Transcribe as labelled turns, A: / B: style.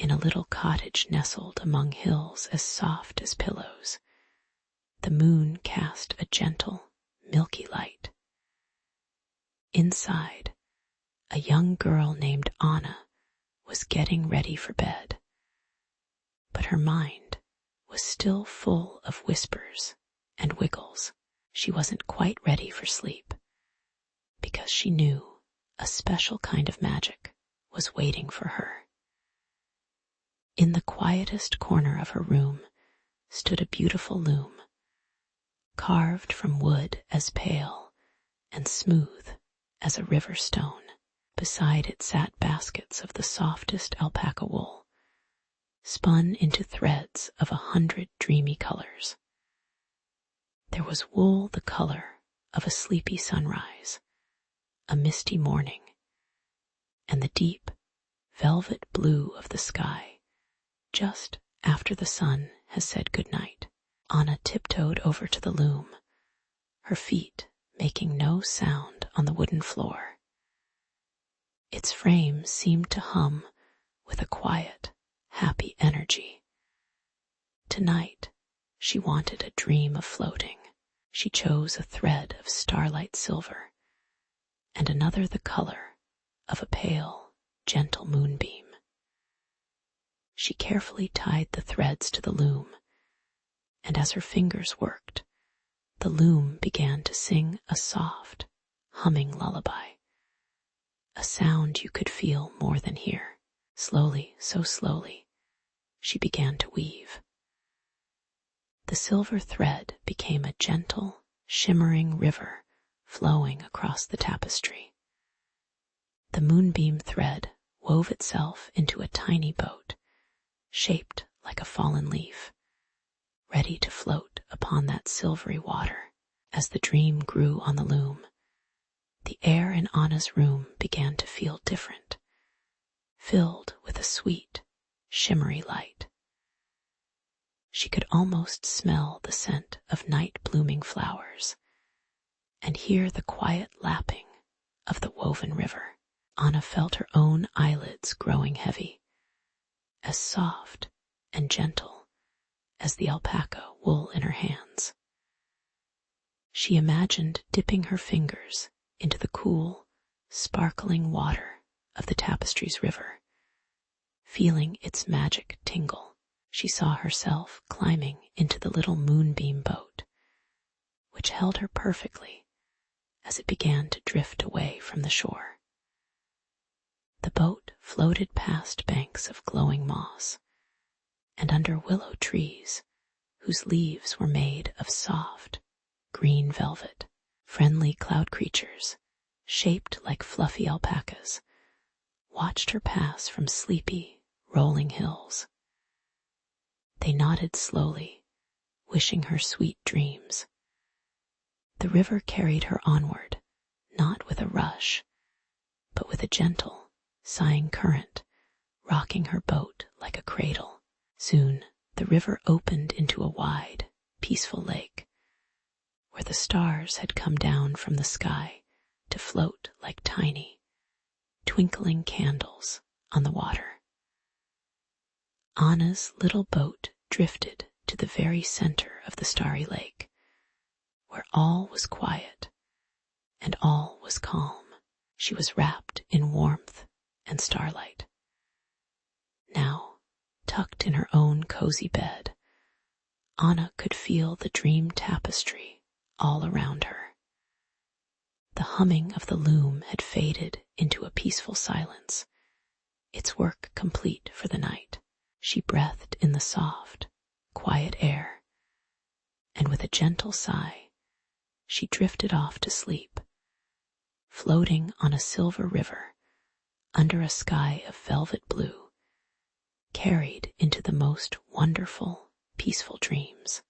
A: in a little cottage nestled among hills as soft as pillows. The moon cast a gentle, milky light. Inside, a young girl named Anna was getting ready for bed, but her mind was still full of whispers and wiggles. She wasn't quite ready for sleep, because she knew a special kind of magic was waiting for her. In the quietest corner of her room stood a beautiful loom, carved from wood as pale and smooth as a river stone. Beside it sat baskets of the softest alpaca wool, spun into threads of 100 dreamy colors. There was wool the color of a sleepy sunrise, a misty morning, and the deep velvet blue of the sky just after the sun has said good night. Anna tiptoed over to the loom, her feet making no sound on the wooden floor. Its frame seemed to hum with a quiet, happy energy. Tonight, she wanted a dream of floating. She chose a thread of starlight silver and another the color of a pale, gentle moonbeam. She carefully tied the threads to the loom, and as her fingers worked, the loom began to sing a soft, humming lullaby, a sound you could feel more than hear. Slowly, so slowly, she began to weave. The silver thread became a gentle, shimmering river flowing across the tapestry. The moonbeam thread wove itself into a tiny boat, shaped like a fallen leaf, ready to float upon that silvery water. As the dream grew on the loom, the air in Anna's room began to feel different, filled with a sweet, shimmery light. She could almost smell the scent of night-blooming flowers and hear the quiet lapping of the woven river. Anna felt her own eyelids growing heavy, as soft and gentle as the alpaca wool in her hands. She imagined dipping her fingers into the cool, sparkling water of the tapestry's river, feeling its magic tingle. She saw herself climbing into the little moonbeam boat, which held her perfectly as it began to drift away from the shore. The boat floated past banks of glowing moss and under willow trees whose leaves were made of soft, green velvet. Friendly cloud creatures, shaped like fluffy alpacas, watched her pass from sleepy, rolling hills. They nodded slowly, wishing her sweet dreams. The river carried her onward, not with a rush, but with a gentle, sighing current, rocking her boat like a cradle. Soon, the river opened into a wide, peaceful lake, where the stars had come down from the sky to float like tiny, twinkling candles on the water. Anna's little boat drifted to the very center of the starry lake, where all was quiet and all was calm. She was wrapped in warmth and starlight. Now, tucked in her own cozy bed, Anna could feel the dream tapestry all around her. The humming of the loom had faded into a peaceful silence, its work complete for the night. She breathed in the soft, quiet air, and with a gentle sigh, she drifted off to sleep, floating on a silver river under a sky of velvet blue, carried into the most wonderful, peaceful dreams.